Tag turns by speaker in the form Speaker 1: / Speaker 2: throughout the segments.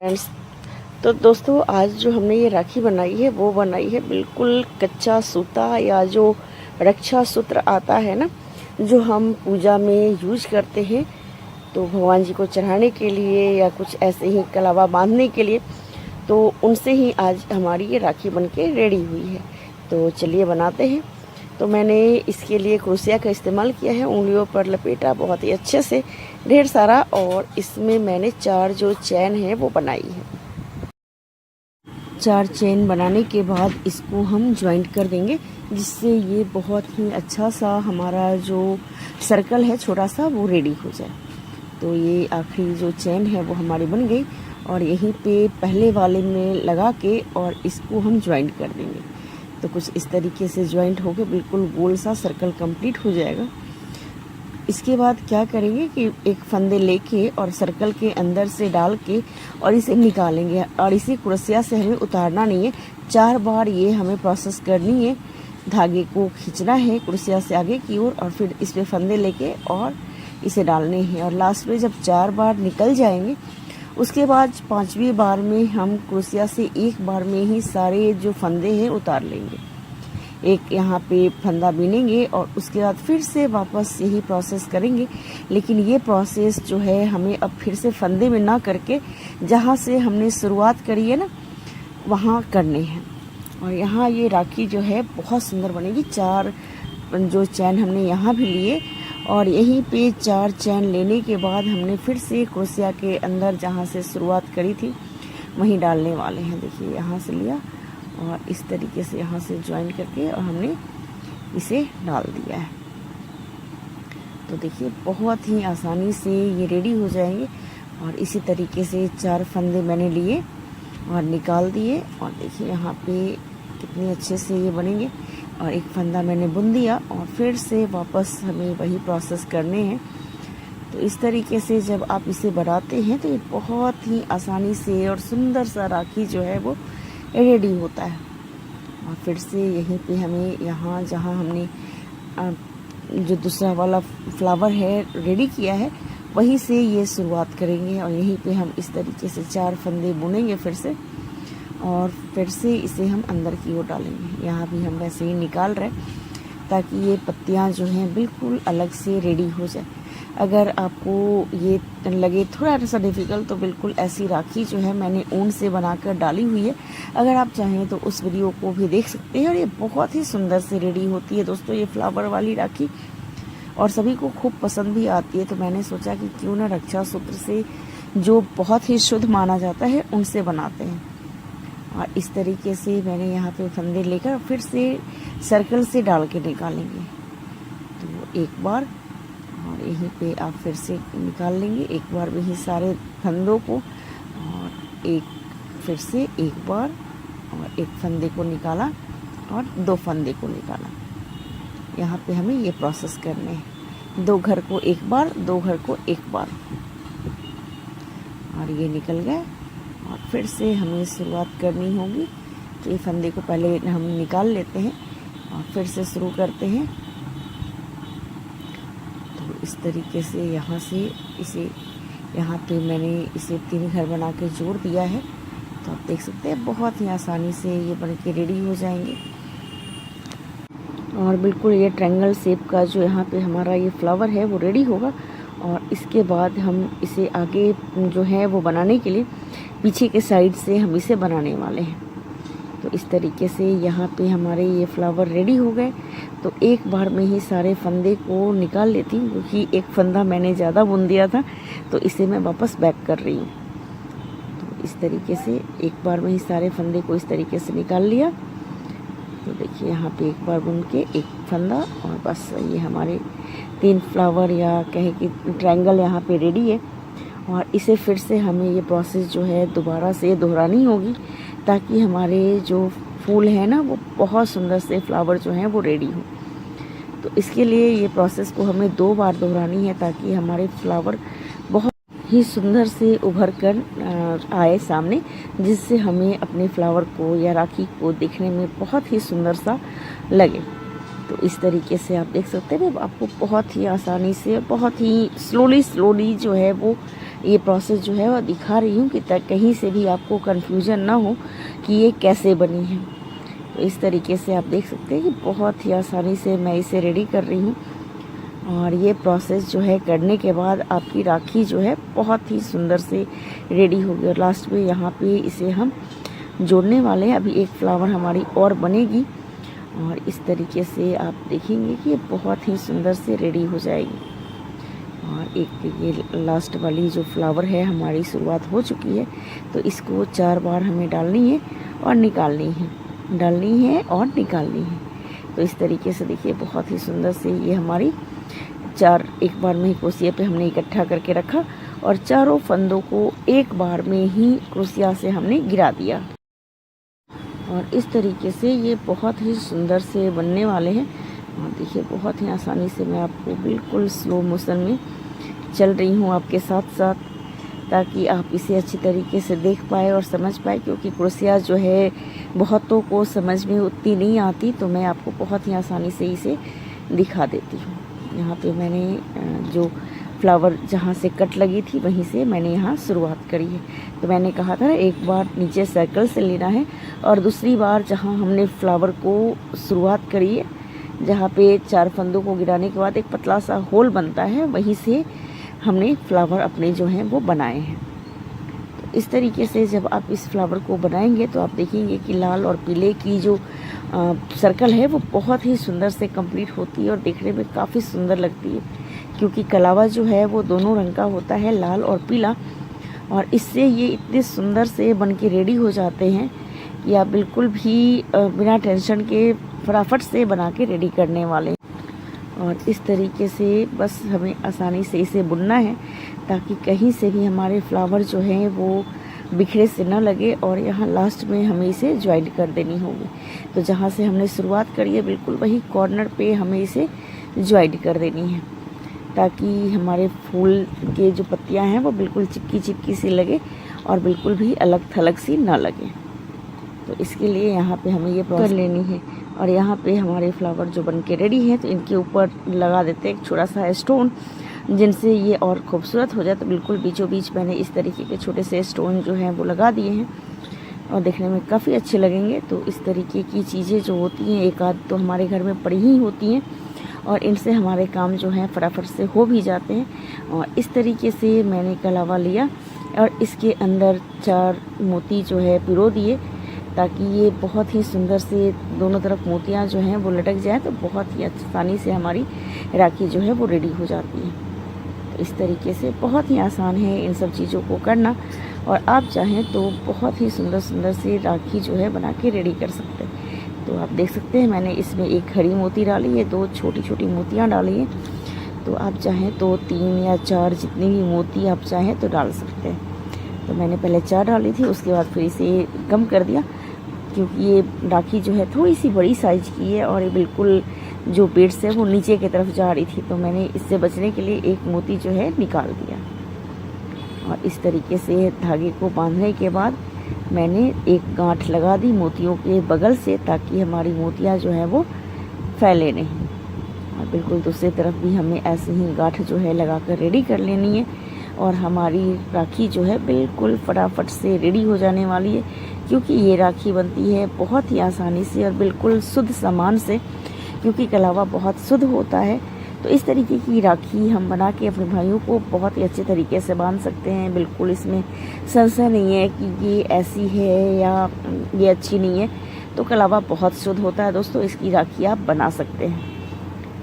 Speaker 1: Friends, तो दोस्तों आज जो हमने ये राखी बनाई है वो बनाई है बिल्कुल कच्चा सूता या जो रक्षा सूत्र आता है ना, जो हम पूजा में यूज करते हैं तो भगवान जी को चढ़ाने के लिए या कुछ ऐसे ही कलावा बांधने के लिए, तो उनसे ही आज हमारी ये राखी बनके रेडी हुई है। तो चलिए बनाते हैं। तो मैंने इसके लिए क्रोशिया का इस्तेमाल किया है, उंगलियों पर लपेटा बहुत ही अच्छे से ढेर सारा, और इसमें मैंने 4 जो चैन है वो बनाई है। 4 चेन बनाने के बाद इसको हम ज्वाइंट कर देंगे, जिससे ये बहुत ही अच्छा सा हमारा जो सर्कल है छोटा सा वो रेडी हो जाए। तो ये आखिरी जो चेन है वो हमारी बन गई, और यहीं पे पहले वाले में लगा के और इसको हम ज्वाइंट कर देंगे। तो कुछ इस तरीके से ज्वाइंट होकर बिल्कुल गोल सा सर्कल कंप्लीट हो जाएगा। इसके बाद क्या करेंगे कि एक फंदे लेके और सर्कल के अंदर से डाल के और इसे निकालेंगे, और इसे कुर्सिया से हमें उतारना नहीं है। 4 बार ये हमें प्रोसेस करनी है। धागे को खींचना है कुर्सिया से आगे की ओर, और फिर इस पे फंदे लेके और इसे डालने हैं, और लास्ट में जब 4 बार निकल जाएंगे उसके बाद 5वीं बार में हम कुर्सिया से एक बार में ही सारे जो फंदे हैं उतार लेंगे। एक यहाँ पे फंदा बीनेंगे और उसके बाद फिर से वापस यही प्रोसेस करेंगे। लेकिन ये प्रोसेस जो है हमें अब फिर से फंदे में ना करके जहाँ से हमने शुरुआत करी है ना वहाँ करने हैं। और यहाँ ये राखी जो है बहुत सुंदर बनेगी। 4 जो चैन हमने यहाँ भी लिए, और यहीं पे 4 चैन लेने के बाद हमने फिर से क्रोशिया के अंदर जहाँ से शुरुआत करी थी वहीं डालने वाले हैं। देखिए यहाँ से लिया और इस तरीके से यहाँ से ज्वाइन करके और हमने इसे डाल दिया है। तो देखिए बहुत ही आसानी से ये रेडी हो जाएंगे। और इसी तरीके से 4 फंदे मैंने लिए और निकाल दिए, और देखिए यहाँ पे कितने अच्छे से ये बनेंगे। और एक फंदा मैंने बुन दिया और फिर से वापस हमें वही प्रोसेस करने हैं। तो इस तरीके से जब आप इसे बनाते हैं तो ये बहुत ही आसानी से और सुंदर सा राखी जो है वो रेडी होता है। और फिर से यहीं पे हमें यहाँ जहाँ हमने जो दूसरा वाला फ्लावर है रेडी किया है वहीं से ये शुरुआत करेंगे, और यहीं पे हम इस तरीके से 4 फंदे बुनेंगे फिर से, और फिर से इसे हम अंदर की ओर डालेंगे। यहाँ भी हम वैसे ही निकाल रहे हैं ताकि ये पत्तियाँ जो हैं बिल्कुल अलग से रेडी हो जाए। अगर आपको ये लगे थोड़ा सा डिफ़िकल्ट तो बिल्कुल ऐसी राखी जो है मैंने ऊन से बनाकर डाली हुई है, अगर आप चाहें तो उस वीडियो को भी देख सकते हैं। और ये बहुत ही सुंदर से रेडी होती है दोस्तों ये फ्लावर वाली राखी, और सभी को खूब पसंद भी आती है। तो मैंने सोचा कि क्यों ना रक्षा सूत्र से जो बहुत ही शुद्ध माना जाता है उनसे बनाते हैं। और इस तरीके से मैंने यहाँ पे फंदे लेकर फिर से सर्कल से डाल के निकालेंगे। तो एक बार, और यहीं पे आप फिर से निकाल लेंगे एक बार में ही सारे फंदों को, और एक फिर से एक बार, और एक फंदे को निकाला और 2 फंदे को निकाला। यहाँ पे हमें ये प्रोसेस करने हैं। 2 घर को एक बार, 2 घर को एक बार, और ये निकल गए। और फिर से हमें शुरुआत करनी होगी। तो ये फंदे को पहले हम निकाल लेते हैं और फिर से शुरू करते हैं। तो इस तरीके से यहाँ से इसे यहाँ पे मैंने इसे 3 घर बना के जोड़ दिया है। तो आप देख सकते हैं बहुत ही आसानी से ये बन के रेडी हो जाएंगे। और बिल्कुल ये ट्रायंगल शेप का जो यहाँ पे हमारा ये फ्लावर है वो रेडी होगा। और इसके बाद हम इसे आगे जो है वो बनाने के लिए पीछे के साइड से हम इसे बनाने वाले हैं। तो इस तरीके से यहाँ पे हमारे ये फ्लावर रेडी हो गए। तो एक बार में ही सारे फंदे को निकाल लेती हूँ, क्योंकि एक फंदा मैंने ज़्यादा बुन दिया था तो इसे मैं वापस बैक कर रही हूँ। तो इस तरीके से एक बार में ही सारे फंदे को इस तरीके से निकाल लिया। तो देखिए यहाँ पे एक बार बुन के एक फंदा, और बस ये हमारे 3 फ्लावर या कहे कि ट्रायंगल यहाँ पे रेडी है। और इसे फिर से हमें ये प्रोसेस जो है दोबारा से दोहरानी होगी, ताकि हमारे जो फूल है ना वो बहुत सुंदर से फ्लावर जो हैं वो रेडी हो। तो इसके लिए ये प्रोसेस को हमें 2 बार दोहरानी है, ताकि हमारे फ्लावर बहुत ही सुंदर से उभर कर आए सामने, जिससे हमें अपने फ्लावर को या राखी को देखने में बहुत ही सुंदर सा लगे। तो इस तरीके से आप देख सकते हैं, मैं आपको बहुत ही आसानी से, बहुत ही स्लोली जो है वो ये प्रोसेस जो है वो दिखा रही हूँ कि कहीं से भी आपको कन्फ्यूजन ना हो कि ये कैसे बनी है। तो इस तरीके से आप देख सकते हैं कि बहुत ही आसानी से मैं इसे रेडी कर रही हूँ। और ये प्रोसेस जो है करने के बाद आपकी राखी जो है बहुत ही सुंदर से रेडी होगी। और लास्ट में यहाँ पे इसे हम जोड़ने वाले हैं। अभी एक फ्लावर हमारी और बनेगी और इस तरीके से आप देखेंगे कि ये बहुत ही सुंदर से रेडी हो जाएगी। और एक ये लास्ट वाली जो फ्लावर है हमारी शुरुआत हो चुकी है, तो इसको 4 बार हमें डालनी है और निकालनी है, डालनी है और निकालनी है। तो इस तरीके से देखिए बहुत ही सुंदर से ये हमारी 4 एक बार में ही क्रोशिया पे हमने इकट्ठा करके रखा और चारों फंदों को एक बार में ही क्रोशिया से हमने गिरा दिया। और इस तरीके से ये बहुत ही सुंदर से बनने वाले हैं। और देखिए बहुत ही आसानी से मैं आपको बिल्कुल स्लो मोशन में चल रही हूँ आपके साथ साथ, ताकि आप इसे अच्छी तरीके से देख पाए और समझ पाए, क्योंकि क्रोशिया जो है बहुतों को समझ में उतनी नहीं आती, तो मैं आपको बहुत ही आसानी से इसे दिखा देती हूँ। यहाँ पे मैंने जो फ्लावर जहाँ से कट लगी थी वहीं से मैंने यहाँ शुरुआत करी है। तो मैंने कहा था ना, एक बार नीचे सर्कल से लेना है और दूसरी बार जहाँ हमने फ्लावर को शुरुआत करी है, जहाँ पे 4 फंदों को गिराने के बाद एक पतला सा होल बनता है, वहीं से हमने फ्लावर अपने जो हैं वो बनाए हैं। तो इस तरीके से जब आप इस फ्लावर को बनाएंगे तो आप देखेंगे कि लाल और पीले की जो सर्कल है वो बहुत ही सुंदर से कंप्लीट होती है और देखने में काफ़ी सुंदर लगती है, क्योंकि कलावा जो है वो दोनों रंग का होता है, लाल और पीला। और इससे ये इतने सुंदर से बन के रेडी हो जाते हैं कि आप बिल्कुल भी बिना टेंशन के फटाफट से बना के रेडी करने वाले हैं। और इस तरीके से बस हमें आसानी से इसे बुनना है, ताकि कहीं से भी हमारे फ्लावर जो हैं वो बिखरे से न लगे। और यहाँ लास्ट में हमें इसे ज्वाइंट कर देनी होगी। तो जहाँ से हमने शुरुआत करी है बिल्कुल वही कॉर्नर पे हमें इसे ज्वाइंट कर देनी है, ताकि हमारे फूल के जो पत्तियाँ हैं वो बिल्कुल चिपकी चिपकी सी लगे और बिल्कुल भी अलग थलग सी ना लगे। तो इसके लिए यहाँ पे हमें ये प्रोसेस कर लेनी है। और यहाँ पे हमारे फ्लावर जो बन के रेडी हैं, तो इनके ऊपर लगा देते हैं एक छोटा सा स्टोन, जिनसे ये और खूबसूरत हो जाए। तो बिल्कुल बीचों बीच मैंने इस तरीके के छोटे से स्टोन जो हैं वो लगा दिए हैं और देखने में काफ़ी अच्छे लगेंगे। तो इस तरीके की चीज़ें जो होती हैं, एक आध तो हमारे घर में पड़ी ही होती हैं और इनसे हमारे काम जो हैं फटाफट से हो भी जाते हैं। और इस तरीके से मैंने कलावा लिया और इसके अंदर 4 मोती जो है पिरो दिए, ताकि ये बहुत ही सुंदर से दोनों तरफ मोतियाँ जो हैं वो लटक जाए, तो बहुत ही आसानी से हमारी राखी जो है वो रेडी हो जाती है। तो इस तरीके से बहुत ही आसान है इन सब चीज़ों को करना, और आप चाहें तो बहुत ही सुंदर सुंदर से राखी जो है बना के रेडी कर सकते हैं। तो आप देख सकते हैं मैंने इसमें एक हरी मोती डाली है, 2 छोटी छोटी मोतियाँ डाली हैं। तो आप चाहें तो 3 या 4 जितनी भी मोती आप चाहें तो डाल सकते हैं। तो मैंने पहले 4 डाली थी, उसके बाद फिर इसे कम कर दिया, क्योंकि ये राखी जो है थोड़ी सी बड़ी साइज़ की है और ये बिल्कुल जो बीड्स है वो नीचे की तरफ जा रही थी। तो मैंने इससे बचने के लिए एक मोती जो है निकाल दिया। और इस तरीके से धागे को बांधने के बाद मैंने एक गांठ लगा दी मोतियों के बगल से, ताकि हमारी मोतियाँ जो हैं वो फैले नहीं। और बिल्कुल दूसरी तरफ भी हमें ऐसे ही गांठ जो है लगा कर रेडी कर लेनी है, और हमारी राखी जो है बिल्कुल फटाफट से रेडी हो जाने वाली है। क्योंकि ये राखी बनती है बहुत ही आसानी से और बिल्कुल शुद्ध सामान से, क्योंकि कलावा बहुत शुद्ध होता है। तो इस तरीके की राखी हम बना के अपने भाइयों को बहुत ही अच्छे तरीके से बांध सकते हैं। बिल्कुल इसमें संशय नहीं है कि ये ऐसी है या ये अच्छी नहीं है। तो कलावा बहुत शुद्ध होता है दोस्तों, इसकी राखी आप बना सकते हैं।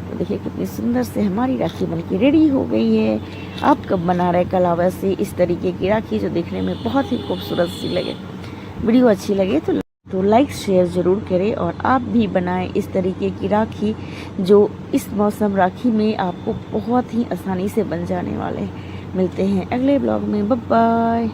Speaker 1: तो देखिए कितनी सुंदर से हमारी राखी बनके रेडी हो गई है। आप कब बना रहे कलावा से इस तरीके की राखी, जो देखने में बहुत ही खूबसूरत सी लगे। वीडियो अच्छी लगे तो लाइक शेयर ज़रूर करें, और आप भी बनाएं इस तरीके की राखी, जो इस मौसम राखी में आपको बहुत ही आसानी से बन जाने वाले हैं। मिलते हैं अगले ब्लॉग में, बाय बाय।